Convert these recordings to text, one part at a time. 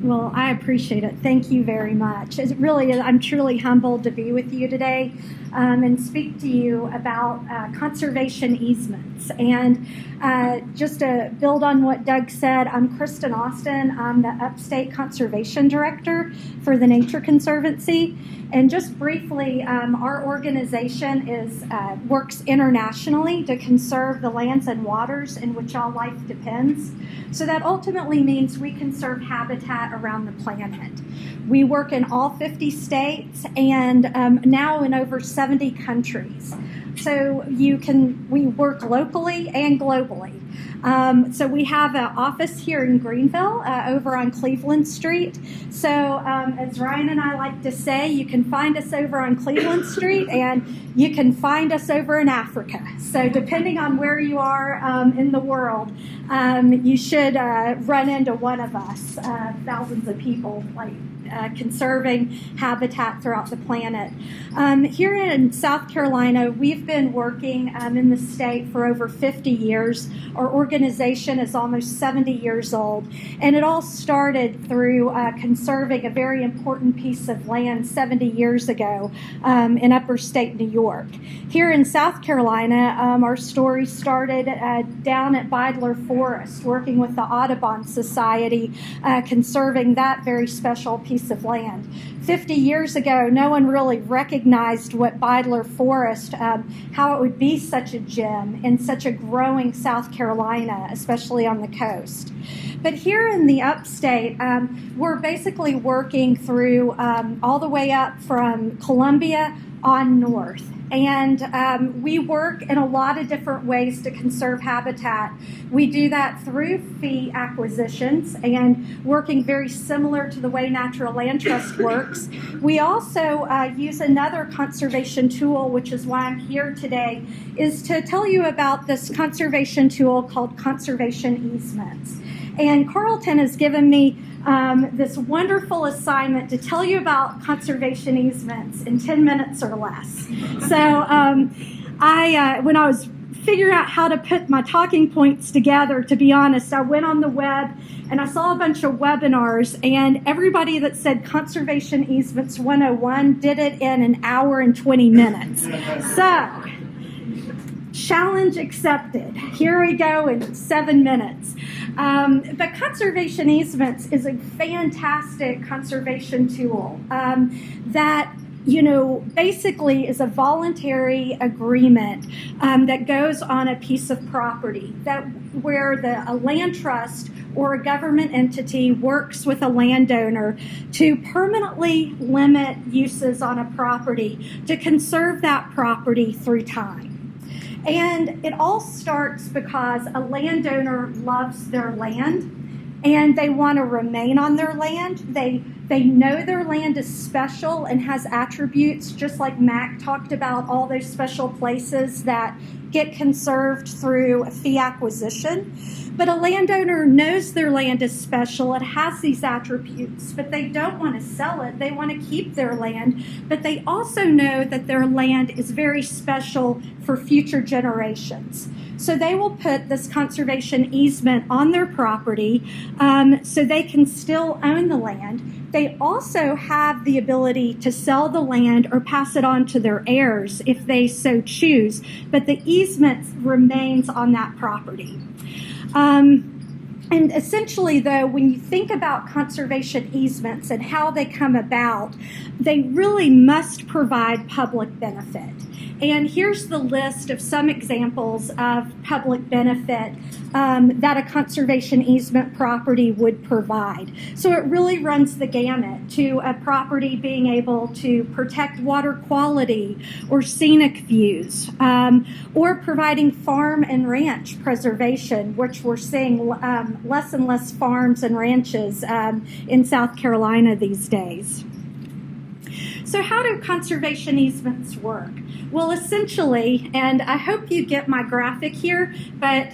Well, I appreciate it. Thank you very much. It really is, I'm truly humbled to be with you today and speak to you about conservation easements. And just to build on what Doug said, I'm Kristen Austin. I'm the Upstate Conservation Director for the Nature Conservancy. And just briefly, our organization works internationally to conserve the lands and waters in which all life depends. So that ultimately means we conserve habitat around the planet. We work in all 50 states and now in over 70 countries. So we work locally and globally. So we have an office here in Greenville over on Cleveland Street. So as Ryan and I like to say, you can find us over on Cleveland Street and you can find us over in Africa. So depending on where you are in the world, you should run into one of us, thousands of people conserving habitat throughout the planet. Here in South Carolina, we've been working in the state for over 50 years. Our organization is almost 70 years old, and it all started through conserving a very important piece of land 70 years ago in upper state New York. Here in South Carolina, our story started down at Bidler Forest, working with the Audubon Society, conserving that very special piece of land. 50 years ago, no one really recognized what Bidler Forest, how it would be such a gem in such a growing South Carolina, especially on the coast. But here in the upstate, we're basically working through all the way up from Columbia on north. And we work in a lot of different ways to conserve habitat. We do that through fee acquisitions and working very similar to the way Natural Land Trust works. We also use another conservation tool, which is why I'm here today, is to tell you about this conservation tool called conservation easements. And Carlton has given me this wonderful assignment to tell you about conservation easements in 10 minutes or less. So when I was figuring out how to put my talking points together, to be honest, I went on the web and I saw a bunch of webinars, and everybody that said Conservation Easements 101 did it in an hour and 20 minutes. So, challenge accepted. Here we go in 7 minutes. But conservation easements is a fantastic conservation tool that basically is a voluntary agreement that goes on a piece of property where a land trust or a government entity works with a landowner to permanently limit uses on a property to conserve that property through time. And it all starts because a landowner loves their land and they want to remain on their land. They know their land is special and has attributes, just like Mac talked about, all those special places that get conserved through a fee acquisition. But a landowner knows their land is special, it has these attributes, but they don't want to sell it. They want to keep their land, but they also know that their land is very special for future generations. So they will put this conservation easement on their property so they can still own the land. They also have the ability to sell the land or pass it on to their heirs if they so choose, but the easement remains on that property. And essentially, though, when you think about conservation easements and how they come about, they really must provide public benefit. And here's the list of some examples of public benefit that a conservation easement property would provide. So it really runs the gamut to a property being able to protect water quality or scenic views, or providing farm and ranch preservation, which we're seeing less and less farms and ranches in South Carolina these days. So how do conservation easements work? Well, essentially, and I hope you get my graphic here, but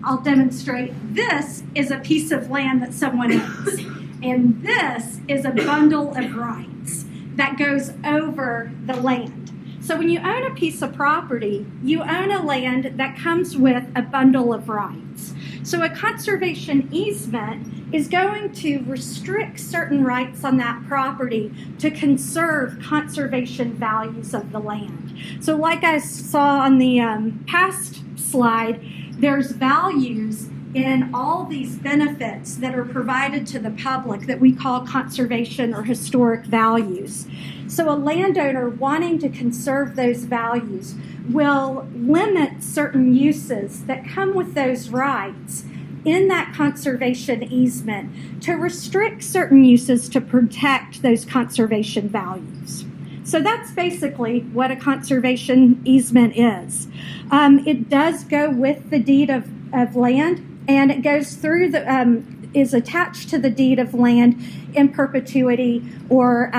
I'll demonstrate. This is a piece of land that someone owns, and this is a bundle of rights that goes over the land. So when you own a piece of property, you own a land that comes with a bundle of rights. So a conservation easement is going to restrict certain rights on that property to conserve conservation values of the land. So like I saw on the past slide, there's values in all these benefits that are provided to the public that we call conservation or historic values. So a landowner wanting to conserve those values will limit certain uses that come with those rights in that conservation easement to restrict certain uses to protect those conservation values. So that's basically what a conservation easement is. It does go with the deed of land, and it goes through is attached to the deed of land in perpetuity or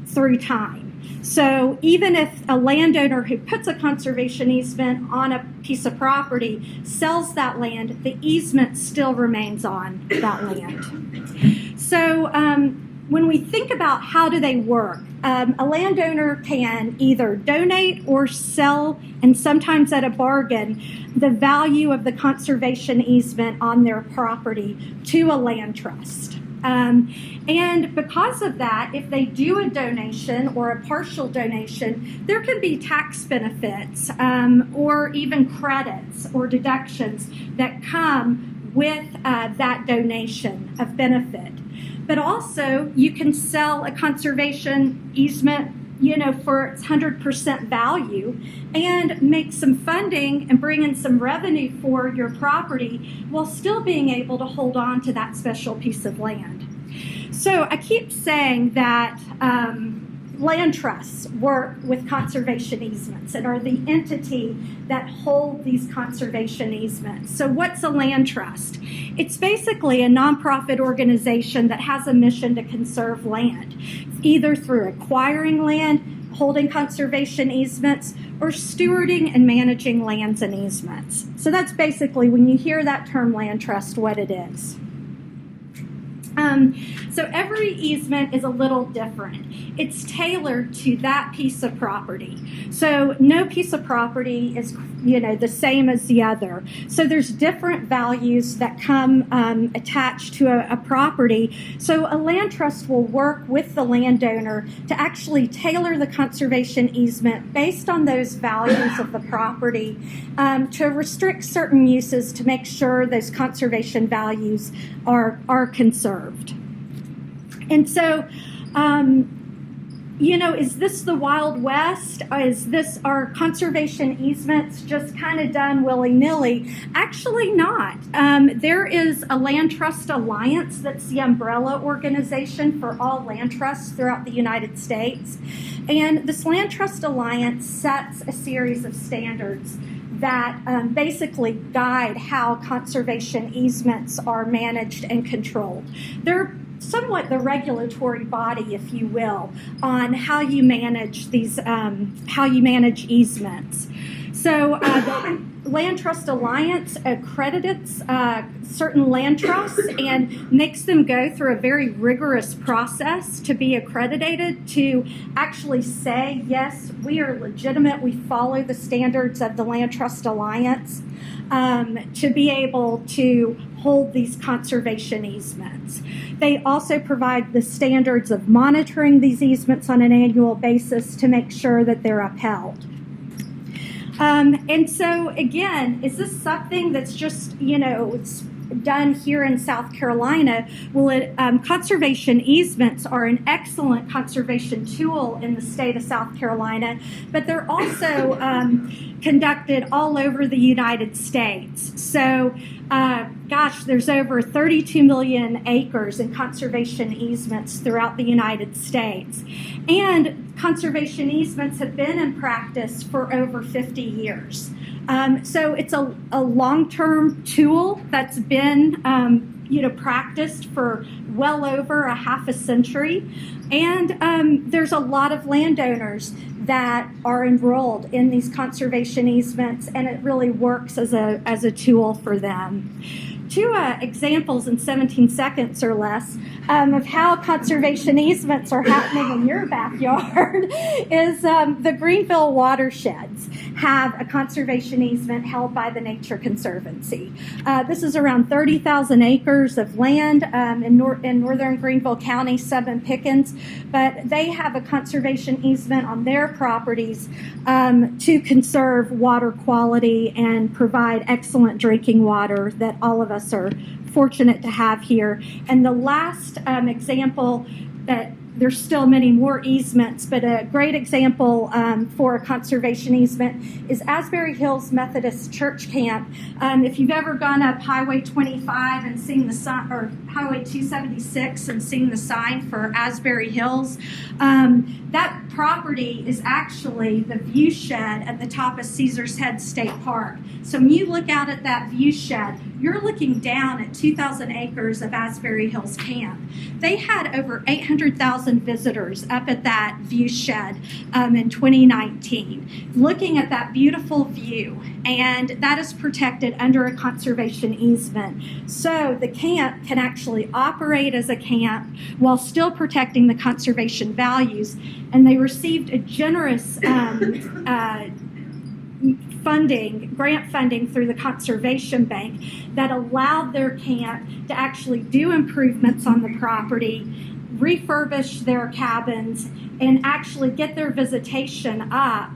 through time. So even if a landowner who puts a conservation easement on a piece of property sells that land, the easement still remains on that land. So when we think about how do they work, a landowner can either donate or sell, and sometimes at a bargain, the value of the conservation easement on their property to a land trust. And because of that, if they do a donation or a partial donation, there can be tax benefits or even credits or deductions that come with that donation of benefit. But also, you can sell a conservation easement, for its 100% value and make some funding and bring in some revenue for your property while still being able to hold on to that special piece of land. So I keep saying that land trusts work with conservation easements and are the entity that hold these conservation easements. So what's a land trust? It's basically a nonprofit organization that has a mission to conserve land, either through acquiring land, holding conservation easements, or stewarding and managing lands and easements. So that's basically, when you hear that term land trust, what it is. So every easement is a little different. It's tailored to that piece of property. So no piece of property is, the same as the other. So there's different values that come attached to a property. So a land trust will work with the landowner to actually tailor the conservation easement based on those values of the property to restrict certain uses to make sure those conservation values are conserved. And so, is this the Wild West? Are conservation easements just kind of done willy-nilly? Actually not. There is a land trust alliance that's the umbrella organization for all land trusts throughout the United States. And this land trust alliance sets a series of standards that basically guide how conservation easements are managed and controlled. They're somewhat the regulatory body, if you will, on how you manage these, how you manage easements. So the Land Trust Alliance accredits certain land trusts and makes them go through a very rigorous process to be accredited to actually say, yes, we are legitimate, we follow the standards of the Land Trust Alliance to be able to hold these conservation easements. They also provide the standards of monitoring these easements on an annual basis to make sure that they're upheld. And so, again, is this something that's just, it's done here in South Carolina? Well, conservation easements are an excellent conservation tool in the state of South Carolina, but they're also conducted all over the United States. So, there's over 32 million acres in conservation easements throughout the United States. And conservation easements have been in practice for over 50 years. So it's a long-term tool that's been practiced for well over a half a century. And there's a lot of landowners that are enrolled in these conservation easements, and it really works as a tool for them. Two examples in 17 seconds or less of how conservation easements are happening in your backyard is the Greenville watersheds. have a conservation easement held by the Nature Conservancy. This is around 30,000 acres of land in northern Greenville County, 7 Pickens, but they have a conservation easement on their properties to conserve water quality and provide excellent drinking water that all of us are fortunate to have here. And the last example, that there's still many more easements, but a great example for a conservation easement is Asbury Hills Methodist Church Camp. If you've ever gone up Highway 25 and seen the sign, or Highway 276 and seen the sign for Asbury Hills, that property is actually the view shed at the top of Caesar's Head State Park. So when you look out at that view shed, you're looking down at 2,000 acres of Asbury Hills Camp. They had over 800,000 visitors up at that view shed in 2019, looking at that beautiful view, and that is protected under a conservation easement. So the camp can actually operate as a camp while still protecting the conservation values, and they received a generous grant funding through the Conservation Bank that allowed their camp to actually do improvements on the property, refurbish their cabins, and actually get their visitation up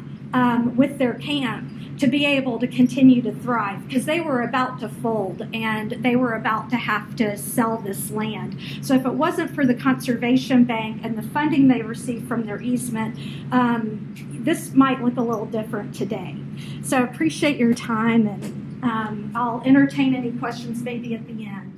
with their camp to be able to continue to thrive, because they were about to fold and they were about to have to sell this land. So if it wasn't for the Conservation Bank and the funding they received from their easement, this might look a little different today. So I appreciate your time, and I'll entertain any questions maybe at the end.